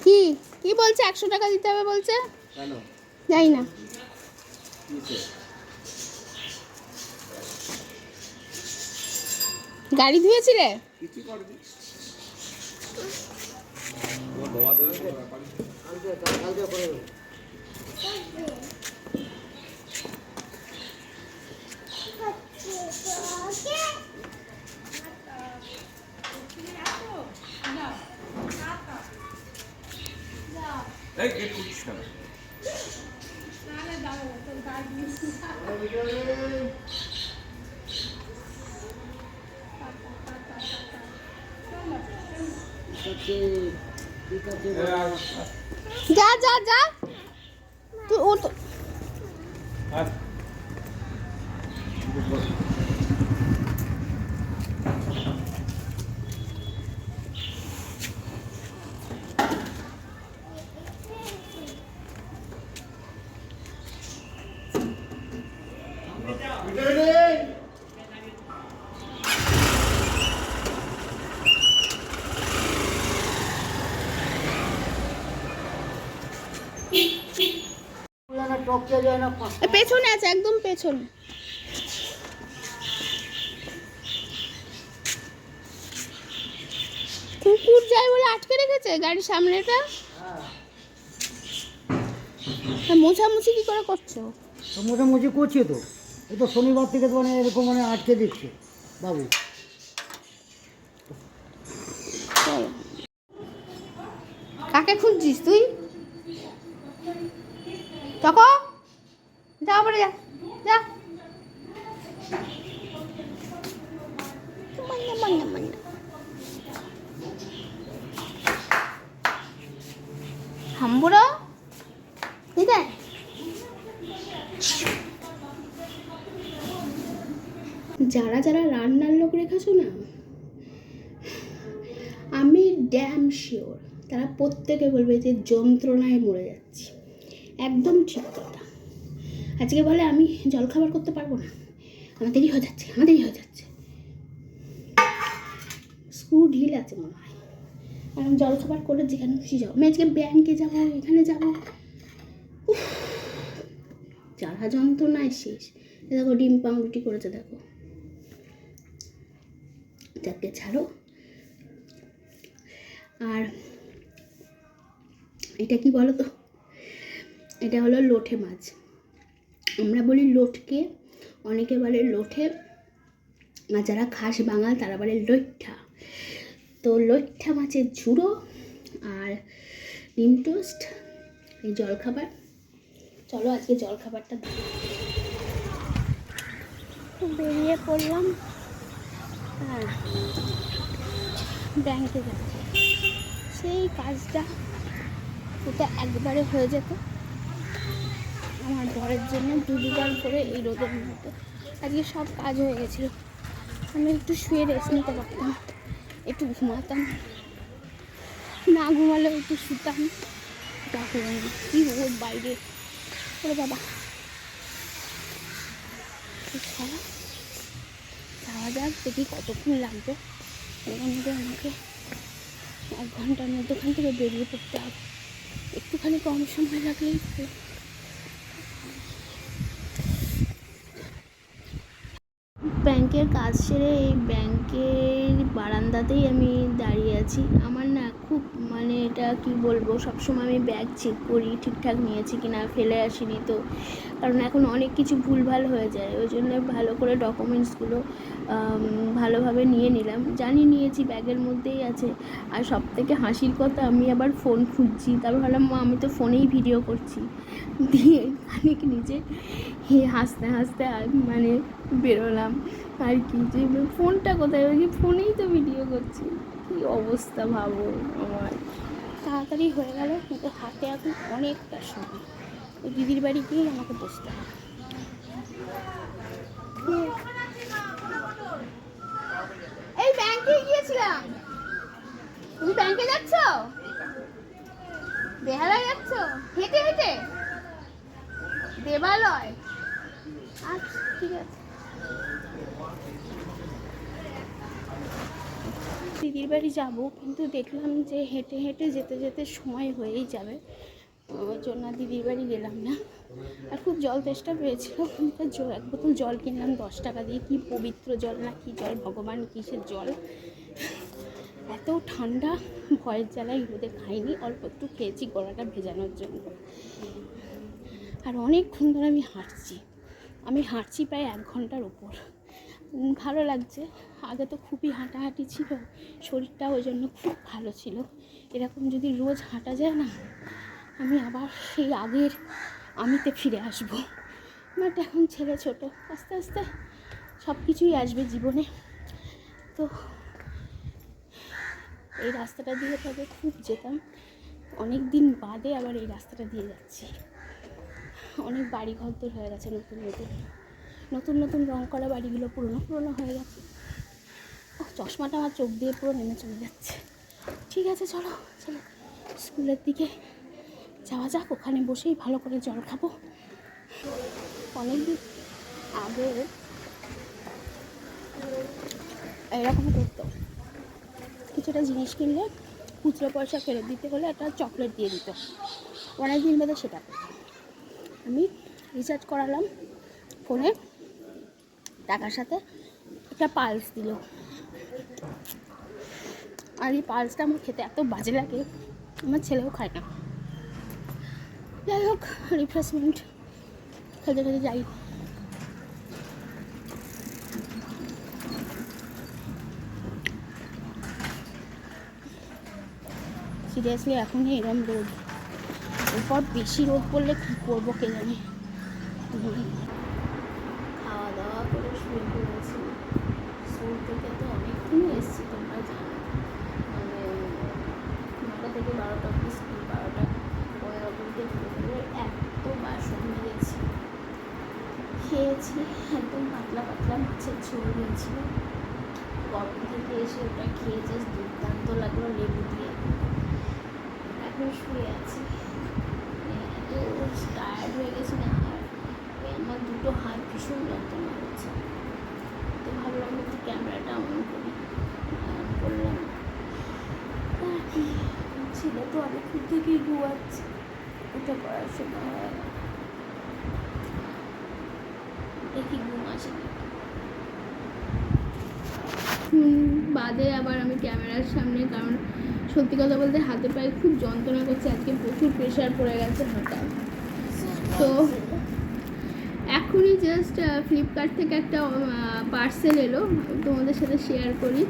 কি কি বলছে 100 টাকা দিতে হবে বলছে কেন জানি না গাড়ি ধুয়েছিলে কিছু করবি ও ধোয়া ধরে আনতে কালকে করে এই কে কুছ না নালে দাও তো গাড়ি যা যা যা তুই ও তো পেছনে আছে একদম পেছনে কুকুর যায় বলে আটকে রেখেছে গাড়ির সামনেটা মোছামুছি কি করে করছো মোছামুছি করছি তো এই তো শনিবার থেকে তো মানে এরকম মানে আটকে দিচ্ছে বাবু কাকে খুঁজছিস তুই তখন যা পরে যা যা হাম্বুড়া ঠিক আছে যারা যারা রান্নার লোক রেখেছো না আমি ড্যাম শিওর তারা প্রত্যেকে বলবে যে যন্ত্রণায় মরে যাচ্ছি একদম ঠিক কথা আজকে বলে আমি জলখাবার করতে পারবো না আমার দেরি হয়ে যাচ্ছে স্ক্রু ঢিল আছে মনে হয় আর আমি জলখাবার করে যেখানে খুশি যাবো আমি আজকে ব্যাংকে যাবো এখানে যাবো যারা যন্ত্রণায় শেষ দেখো ডিম পাউরুটি করেছে দেখো যাকে ছাড়ো আর এটা কি বলো তো এটা হলো লোটে মাছ আমরা বলি লোটকে অনেকে বলে লোটে আর যারা খাস বাঙাল তারা বলে লইঠা তো লইঠা মাছের ঝুড়ো আর ডিম টোস্ট এই জলখাবার চলো আজকে জলখাবারটা বেরিয়ে পড়লাম হ্যাঁ ব্যাংকে যাচ্ছি সেই কাজটা এটা একবারে হয়ে যেত আমার ঘরের জন্য দুবার করে এই রোদের মধ্যে আজকে সব কাজ হয়ে গেছিলো আমি একটু শুয়ে রেস্ট নিতে পারতাম একটু ঘুমাতাম না ঘুমালে একটু শুতাম তখন কি রোদ বাইরে ওরে বাবা যাওয়া যাক দেখি কতক্ষণ লাগবে এর মধ্যে আমাকে 1 ঘন্টার মধ্যে ওখান থেকে বেরিয়ে পড়তে হবে একটুখানি কম সময় লাগলেই ভালো ব্যাংকের কাজ সেরে এই ব্যাংকের বারান্দাতেই আমি দাঁড়িয়ে আছি আমার না খুব খুব মানে এটা কি বলবো, সবসময় আমি ব্যাগ চেক করি ঠিকঠাক নিয়েছি কি না, ফেলে আসিনি তো, কারণ এখন অনেক কিছু ভুলভাল হয়ে যায়, ওই জন্য ভালো করে ডকুমেন্টসগুলো ভালোভাবে নিয়ে নিলাম, জানি নিয়েছি ব্যাগের মধ্যেই আছে। আর সব থেকে হাসির কথা, আমি আবার ফোন খুঁজছি, তারপর ভাবলাম মা আমি তো ফোনেই ভিডিও করছি, দিয়ে খানিক নিচে হাসতে হাসতে মানে বেরোলাম আর কি, যে ফোনটা কোথায়, ওই ফোনেই তো ভিডিও করছি, কী অবস্থা ভাবো আমার। তাড়াতাড়ি হয়ে গেল, কিন্তু হাতে এখন অনেকটা সময়, ওই দিদির বাড়ি গিয়েই আমাকে বসতে হবে। এই ব্যাংকে গিয়েছিলাম। তুমি ব্যাংকে যাচ্ছ? বেহালায় যাচ্ছ? হেঁটে হেঁটে? দেবালয়? আচ্ছা ঠিক আছে। দিদির বাড়ি যাব, কিন্তু দেখলাম যে হেঁটে হেঁটে যেতে যেতে সময় হয়েই যাবে, ওই জন্য দিদির বাড়ি গেলাম না। আর খুব জল তেষ্টা পেয়েছিল, এক বোতল জল কিনলাম 10 টাকা দিয়ে, কি পবিত্র জল না কি জল, ভগবান কিসের জল, এত ঠান্ডা, ভয়ের জ্বালায় রোদে খাইনি, অল্প একটু খেয়েছি গলাটা ভেজানোর জন্য। আর অনেকক্ষণ ধরে আমি হাঁটছি প্রায় 1 ঘন্টার উপর, ভালো লাগছে। আগে তো খুবই হাঁটাহাঁটি ছিল, শরীরটা ওই জন্য খুব ভালো ছিল। এরকম যদি রোজ হাঁটা যায় না, আমি আবার সেই আগের আমিতে ফিরে আসবো। বাট এখন ছেলে ছোট, আস্তে আস্তে সব কিছুই আসবে জীবনে। তো এই রাস্তাটা দিয়ে তবে খুব যেতাম, অনেক দিন বাদে আবার এই রাস্তাটা দিয়ে যাচ্ছি। অনেক বাড়ি ঘর তোর হয়ে গেছে, নতুন নতুন রং করা বাড়িগুলো পুরনো পুরনো হয়ে গেছে। চশমাটা আমার চোখ দিয়ে পুরো নেমে চলে যাচ্ছে। ঠিক আছে চলো স্কুলের দিকে যাওয়া যাক, ওখানে বসেই ভালো করে জল খাবো। অনেকদিন আগে এরকম করতো, কিছুটা জিনিস কিনলে খুচরো পয়সা ফেরত দিতে হলে একটা চকলেট দিয়ে দিত, অনেকদিন বাদে সেটা আমি রিচার্জ করালাম ফোনে, টাকার সাথে একটা পালস দিল, আর এই পালসটা আমার খেতে এত বাজে লাগে, আমার ছেলেও খায় না। যাই হোক, রিফ্রেশমেন্ট খেতে খেতে যাই। সিরিয়াসলি এখনই এরম রোদ, এরপর বেশি রোদ পড়লে কী করবো কে জানে। খাওয়া দাওয়া করে শুয়ে পড়েছি, স্কুল থেকে তো অনেকক্ষণই এসেছি, তোমরা জানো, মানে 9টা থেকে 12টা অব্দি স্কুল, 12টা 15 অব্দি ঢুকে এত বাসন মেরেছি, খেয়েছি একদম পাতলা পাতলা মাছের ঝোল হয়েছিল, গরম থেকে এসে ওটা খেয়ে জাস্ট দুর্দান্ত লাগলো লেবু দিয়ে। এখন শুয়ে আছি, এত টায়ার্ড হয়ে গেছি না, আর আমার দুটো হাত ভীষণ যন্ত্রণা হচ্ছে, তো ভাবলাম একটু ক্যামেরাটা অন করি, করলাম। ছেলে তো অনেকক্ষণ থেকেই ঘুমাচ্ছে, ওটা করার সময় হয় না, দেখি ঘুম আসে না। বাদে আবার আমি ক্যামেরার সামনে, কারণ সত্যি কথা বলতে হাতে পায়ে খুব যন্ত্রণা করছে, আজকে প্রচুর প্রেশার পড়ে গেছে হাতে। তো এখনই জাস্ট ফ্লিপকার্ট থেকে একটা পার্সেল এলো, তোমাদের সাথে শেয়ার করি।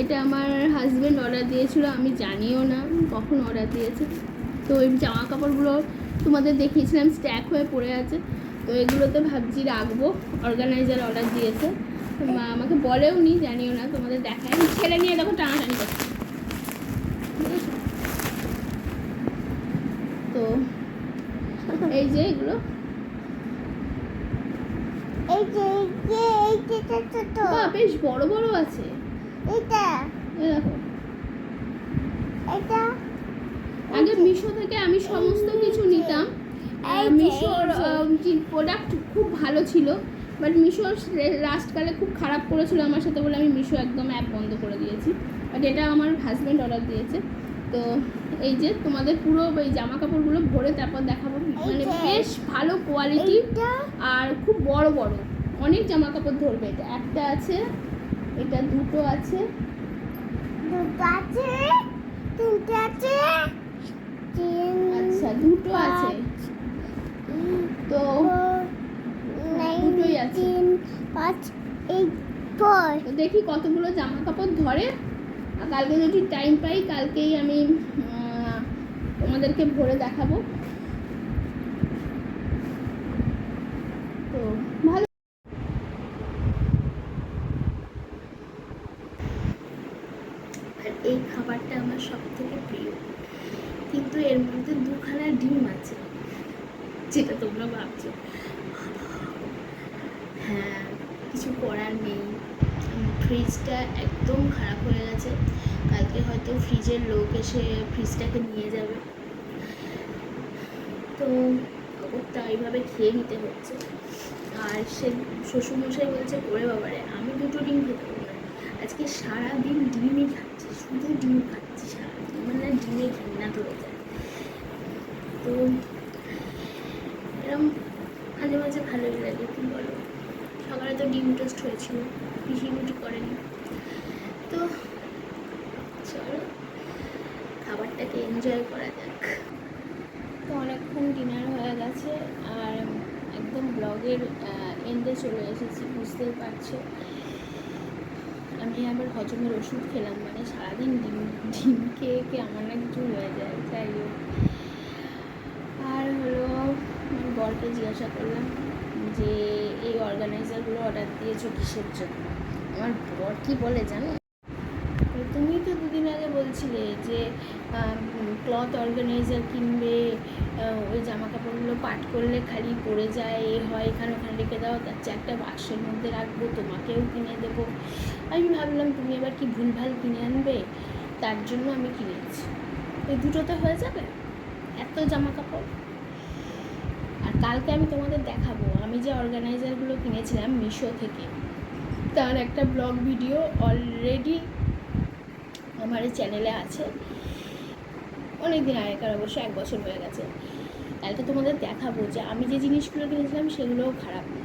এটা আমার হাজব্যান্ড অর্ডার দিয়েছিল, আমি জানিও না কখন অর্ডার দিয়েছে। তো এই জামা কাপড়গুলো তোমাদের দেখিয়েছিলাম স্ট্যাক হয়ে পড়ে আছে, তো এগুলোতে ভাবছি রাখবো, অর্গানাইজার অর্ডার দিয়েছে, আমাকে বলেও নি, জানিও না, তোমাদের দেখায়। ছেলে নিয়ে দেখো টানাটানি করছে, তো এই যে এগুলো, বেশ বড় বড় আছে, দেখো। আগে মিশো থেকে আমি সমস্ত কিছু নিতাম, মিশোর প্রোডাক্ট খুব ভালো ছিল, বাট মিশো লাস্টকালে খুব খারাপ করেছিল আমার সাথে বলে আমি মিশো একদম অ্যাপ বন্ধ করে দিয়েছি। বাট এটা আমার হাজব্যান্ড অর্ডার দিয়েছে। তো এই যে তোমাদের পুরো ওই জামা কাপড়গুলো ভরে তারপর দেখাবো, মানে বেশ ভালো কোয়ালিটি আর খুব বড় বড় অনেক জামা কাপড় ধরবে। এটা একটা আছে, এটা দুটো আছে, আচ্ছা, দুটো আছে তো, দুটোই আছে। তো দেখি কতগুলো জামা কাপড় ধরে। আর কালকে যদি টাইম পাই কালকেই আমি তোমাদেরকে ভরে দেখাবো। তো ভালো। আর এই খাবারটা আমার সব থেকে প্রিয়, কিন্তু এর মধ্যে দুখানা ডিম আছে, যেটা তোমরা ভাবছো। হ্যাঁ, কিছু করার নেই, ফ্রিজটা একদম খারাপ হয়ে গেছে। কালকে হয়তো ফ্রিজের লোক এসে ফ্রিজটাকে নিয়ে যাবে, তো ওটা এইভাবে খেয়ে নিতে হচ্ছে। আর সে শ্বশুরমশাই বলছে, ওরে বাবারে আমি দুটো ডিম খেতে পারবো না, আজকে সারাদিন ডিমই খাচ্ছি, শুধু ডিম খাচ্ছি সারাদিন, মানে ডিমে ঘৃণা ধরে যায়। তো এরকম মাঝে মাঝে ভালোই লাগে, কি বলো। সকালে তো ডিম টোস্ট হয়েছিল, পিসি রুটি করেনি। তো চলো খাবারটাকে এনজয় করা যাক। তো অনেকক্ষণ ডিনার হয়ে গেছে আর একদম ব্লগের এন্ডে চলে এসেছি, বুঝতেই পারছো। আমি আবার হজমের ওষুধ খেলাম, মানে সারাদিন ডিম ডিম খেয়ে খেয়ে আমার না কিছু হয়ে যায়। যাই হোক, আর হলো আমার বরকে জিজ্ঞাসা করলাম যে এই অর্গানাইজারগুলো অর্ডার দিয়েছো কিসের জন্য। আমার বর কি বলে জানো, তুমি তো দুদিন আগে বলছিলে যে ক্লথ অর্গানাইজার কিনবে, ওই জামা কাপড়গুলো পাট করলে খালি পড়ে যায়, এ হয়, এখানে ওখানে রেখে দাও, তার চেয়ে একটা বাক্সের মধ্যে রাখবো, তোমাকেও কিনে দেবো। আমি ভাবলাম তুমি এবার কি ভুলভাল কিনে আনবে, তার জন্য আমি কিনেছি। এই দুটোতে হয়ে যাবে, এত জামা কাপড়। আর কালকে আমি তোমাদের দেখাবো আমি যে অর্গানাইজারগুলো কিনেছিলাম মিশো থেকে, তার একটা ব্লগ ভিডিও অলরেডি আমার এই চ্যানেলে আছে, অনেক দিন আগেকার, অবশ্য 1 বছর হয়ে গেছে। কালকে তোমাদের দেখাবো যে আমি যে জিনিসগুলো কিনেছিলাম সেগুলোও খারাপ না।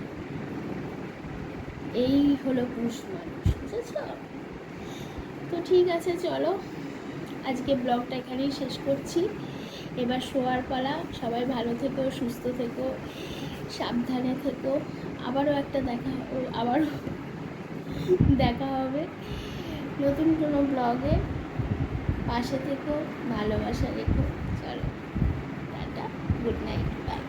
এই হলো পুরুষ মানুষ, বুঝেছ? তো ঠিক আছে, চলো আজকে ব্লগটা এখানেই শেষ করছি। এবার শোয়ার পালা। সবাই ভালো থেকো, সুস্থ থেকো, সাবধানে থেকো। আবারও দেখা হবে নতুন কোনো ব্লগে। পাশে থেকো, ভালোবাসা রেখো। চলো টাটা, গুড নাইট, বাই।